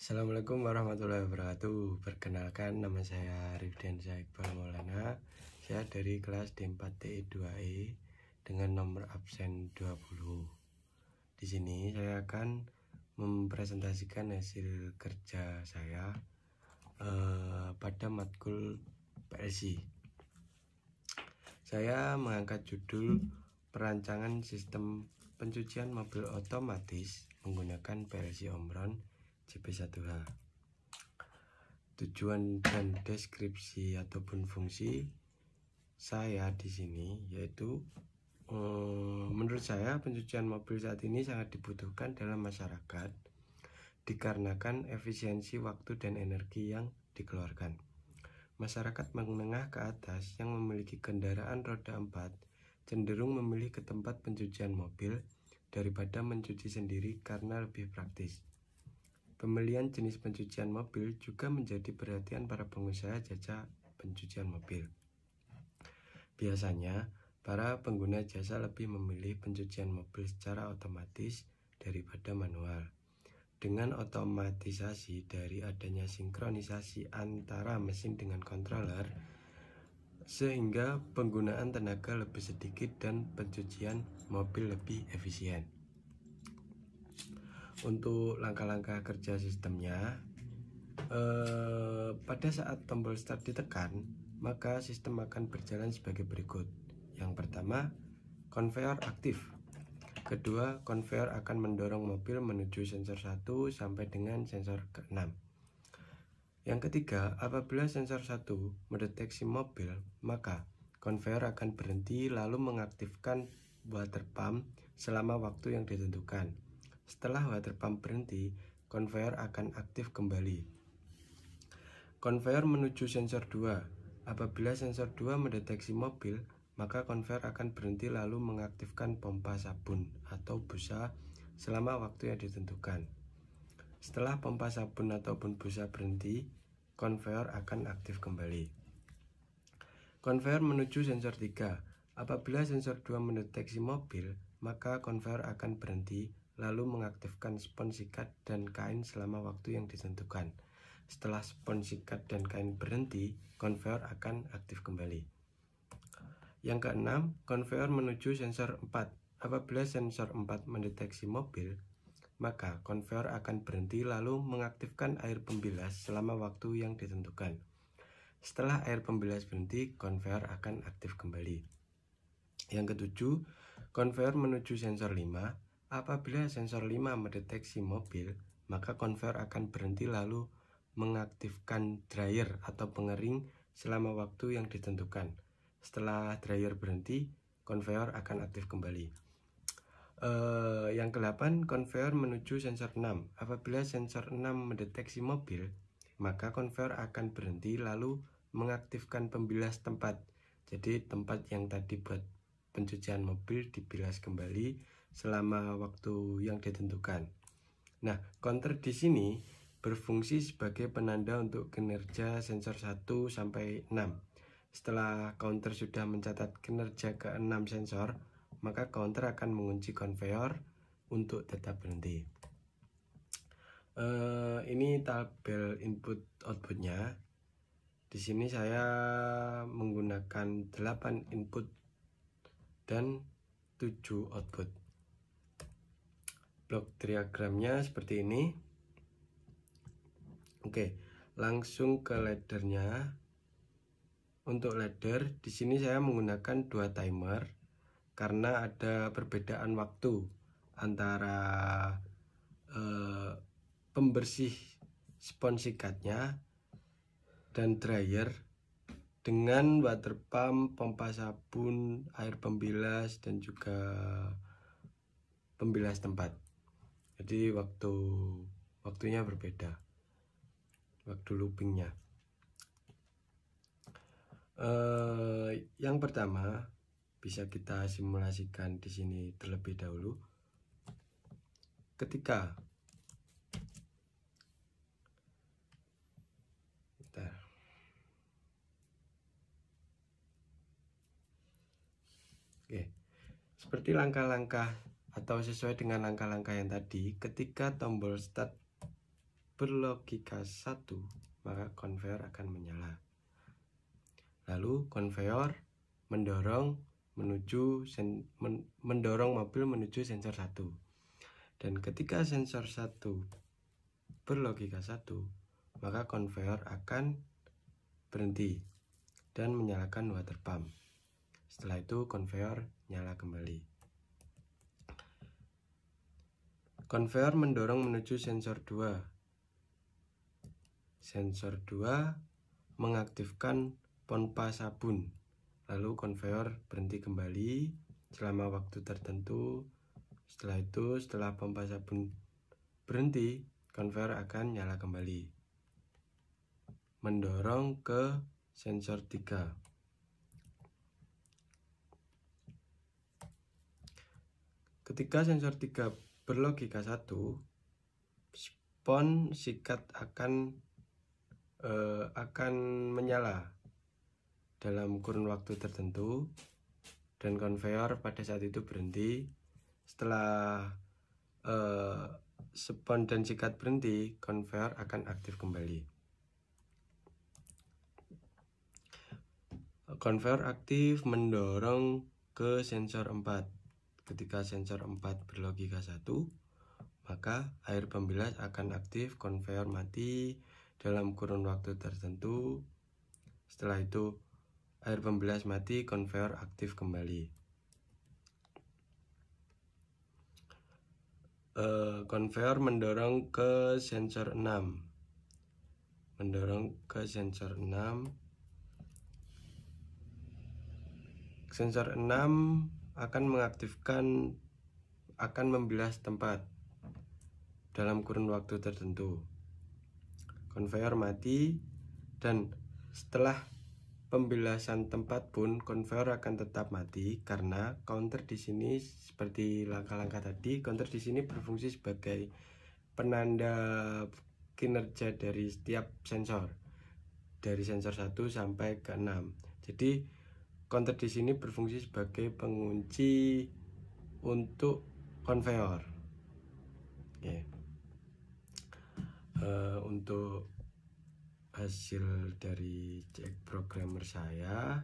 Assalamualaikum warahmatullahi wabarakatuh. Perkenalkan, nama saya Rifdiansyah Iqbal Maulana. Saya dari kelas D4TI2E dengan nomor absen 20. Di sini saya akan mempresentasikan hasil kerja saya pada matkul PLC. Saya mengangkat judul perancangan sistem pencucian mobil otomatis menggunakan PLC Omron CP1H. Tujuan dan deskripsi ataupun fungsi saya di sini yaitu menurut saya pencucian mobil saat ini sangat dibutuhkan dalam masyarakat dikarenakan efisiensi waktu dan energi yang dikeluarkan. Masyarakat menengah ke atas yang memiliki kendaraan roda 4 cenderung memilih ke tempat pencucian mobil daripada mencuci sendiri karena lebih praktis. Pemilihan jenis pencucian mobil juga menjadi perhatian para pengusaha jasa pencucian mobil. Biasanya, para pengguna jasa lebih memilih pencucian mobil secara otomatis daripada manual. Dengan otomatisasi dari adanya sinkronisasi antara mesin dengan controller, sehingga penggunaan tenaga lebih sedikit dan pencucian mobil lebih efisien. Untuk langkah-langkah kerja sistemnya, pada saat tombol start ditekan, maka sistem akan berjalan sebagai berikut. Yang pertama, konveyor aktif. Kedua, konveyor akan mendorong mobil menuju sensor 1 sampai dengan sensor ke-6. Yang ketiga, apabila sensor 1 mendeteksi mobil, maka konveyor akan berhenti lalu mengaktifkan water pump selama waktu yang ditentukan. Setelah water pump berhenti, konveyor akan aktif kembali. Konveyor menuju sensor 2. Apabila sensor 2 mendeteksi mobil, maka konveyor akan berhenti lalu mengaktifkan pompa sabun atau busa selama waktu yang ditentukan. Setelah pompa sabun ataupun busa berhenti, konveyor akan aktif kembali. Konveyor menuju sensor 3. Apabila sensor 2 mendeteksi mobil, maka konveyor akan berhenti lalu mengaktifkan spons sikat dan kain selama waktu yang ditentukan. Setelah spons sikat dan kain berhenti, konveyor akan aktif kembali. Yang keenam, konveyor menuju sensor 4. Apabila sensor 4 mendeteksi mobil, maka konveyor akan berhenti lalu mengaktifkan air pembilas selama waktu yang ditentukan. Setelah air pembilas berhenti, konveyor akan aktif kembali. Yang ketujuh, konveyor menuju sensor 5. Apabila sensor 5 mendeteksi mobil, maka konveyor akan berhenti lalu mengaktifkan dryer atau pengering selama waktu yang ditentukan. Setelah dryer berhenti, konveyor akan aktif kembali. Yang ke-8, konveyor menuju sensor 6. Apabila sensor 6 mendeteksi mobil, maka konveyor akan berhenti lalu mengaktifkan pembilas tempat. Jadi tempat yang tadi buat pencucian mobil dibilas kembali selama waktu yang ditentukan. Nah, counter di sini berfungsi sebagai penanda untuk kinerja sensor 1 sampai 6. Setelah counter sudah mencatat kinerja ke-6 sensor, maka counter akan mengunci konveyor untuk tetap berhenti. Ini tabel input outputnya. Di sini saya menggunakan 8 input dan 7 output. Blok diagramnya seperti ini. Oke, langsung ke laddernya. Untuk ladder, di sini saya menggunakan 2 timer karena ada perbedaan waktu antara pembersih spons sikatnya dan dryer dengan water pump, pompa sabun, air pembilas dan juga pembilas tempat. Jadi waktunya berbeda, waktu loopingnya. Yang pertama bisa kita simulasikan di sini terlebih dahulu. Ketika seperti langkah-langkah atau sesuai dengan langkah-langkah yang tadi, ketika tombol start berlogika 1, maka konveyor akan menyala. Lalu konveyor mendorong mobil menuju sensor 1. Dan ketika sensor 1 berlogika 1, maka konveyor akan berhenti dan menyalakan water pump. Setelah itu konveyor nyala kembali. Konveyor mendorong menuju sensor 2. Sensor 2 mengaktifkan pompa sabun. Lalu konveyor berhenti kembali selama waktu tertentu. Setelah itu, setelah pompa sabun berhenti, konveyor akan nyala kembali. Mendorong ke sensor 3. Ketika sensor 3 berlogika 1, spon sikat akan menyala dalam kurun waktu tertentu dan konveyor pada saat itu berhenti. Setelah spon dan sikat berhenti, konveyor akan aktif kembali. Konveyor aktif mendorong ke sensor 4. Ketika sensor 4 berlogika 1, maka air pembilas akan aktif, konveyor mati dalam kurun waktu tertentu. Setelah itu air pembilas mati, konveyor aktif kembali. Konveyor mendorong ke sensor 6. Mendorong ke sensor 6. Sensor 6 akan membilas tempat dalam kurun waktu tertentu. Konveyor mati dan setelah pembilasan tempat pun konveyor akan tetap mati karena counter di sini seperti langkah-langkah tadi, counter di sini berfungsi sebagai penanda kinerja dari setiap sensor dari sensor 1 sampai ke 6. Jadi counter di sini berfungsi sebagai pengunci untuk konveyor. Untuk hasil dari cek programmer saya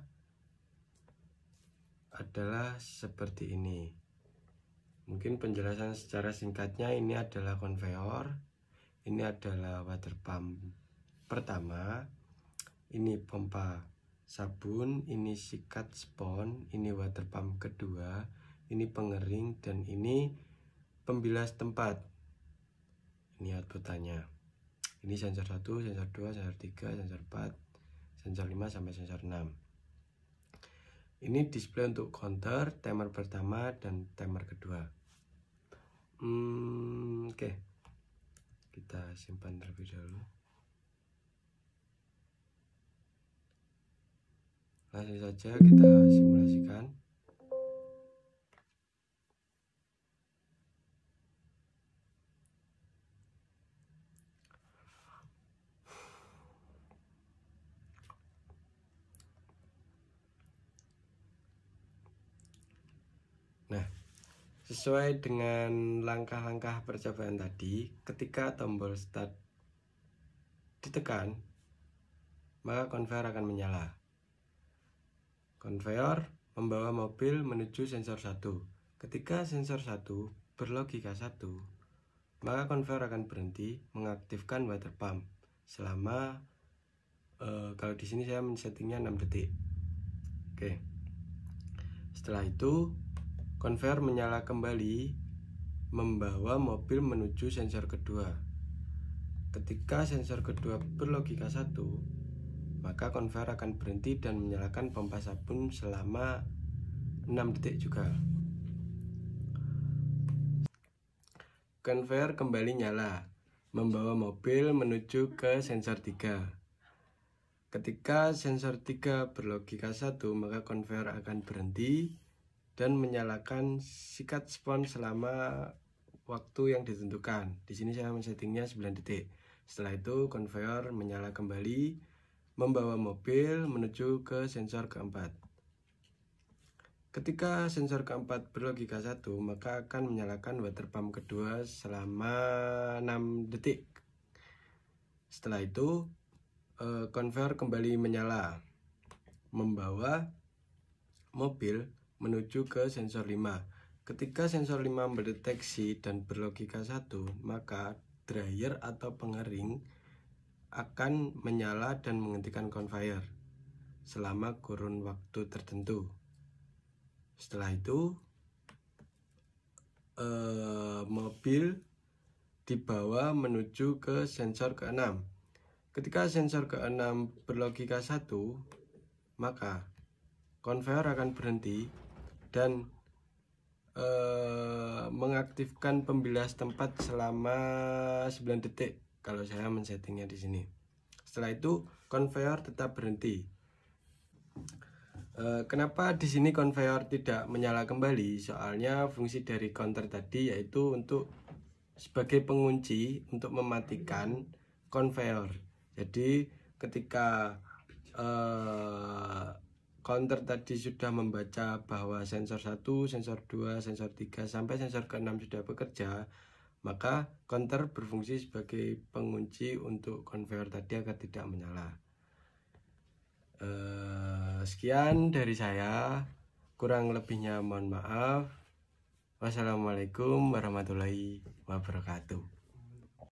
adalah seperti ini. Mungkin penjelasan secara singkatnya, ini adalah konveyor, ini adalah water pump pertama, ini pompa sabun, ini sikat spon, ini water pump kedua, ini pengering, dan ini pembilas tempat. Ini outputannya. Ini sensor 1, sensor 2, sensor 3, sensor 4, sensor 5 sampai sensor 6. Ini display untuk counter, timer pertama dan timer kedua. Oke. Kita simpan terlebih dahulu. Langsung saja kita simulasikan. Nah, sesuai dengan langkah-langkah percobaan tadi, ketika tombol start ditekan, maka konveyor akan menyala. Konveyor membawa mobil menuju sensor 1. Ketika sensor 1 berlogika 1, maka konveyor akan berhenti mengaktifkan water pump selama kalau di sini saya men-settingnya 6 detik. Oke. Setelah itu konveyor menyala kembali membawa mobil menuju sensor kedua. Ketika sensor kedua berlogika 1, maka konveyor akan berhenti dan menyalakan pompa sabun selama 6 detik juga. Konveyor kembali nyala, membawa mobil menuju ke sensor 3. Ketika sensor 3 berlogika 1, maka konveyor akan berhenti dan menyalakan sikat spon selama waktu yang ditentukan. Di sini saya men-settingnya 9 detik. Setelah itu konveyor menyala kembali, membawa mobil menuju ke sensor keempat. Ketika sensor keempat berlogika 1, maka akan menyalakan water pump kedua selama 6 detik. Setelah itu konveyor kembali menyala, membawa mobil menuju ke sensor 5. Ketika sensor 5 mendeteksi dan berlogika 1, maka dryer atau pengering akan menyala dan menghentikan konveyor selama kurun waktu tertentu. Setelah itu mobil dibawa menuju ke sensor ke-6. Ketika sensor ke-6 berlogika 1, maka konveyor akan berhenti dan mengaktifkan pembilas tempat selama 9 detik kalau saya men-settingnya di sini. Setelah itu konveyor tetap berhenti. Kenapa di sini konveyor tidak menyala kembali? Soalnya fungsi dari counter tadi yaitu untuk sebagai pengunci untuk mematikan konveyor. Jadi ketika counter tadi sudah membaca bahwa sensor 1, sensor 2, sensor 3 sampai sensor ke-6 sudah bekerja, maka counter berfungsi sebagai pengunci untuk konveyor tadi agar tidak menyala. Sekian dari saya, kurang lebihnya mohon maaf. Wassalamualaikum warahmatullahi wabarakatuh.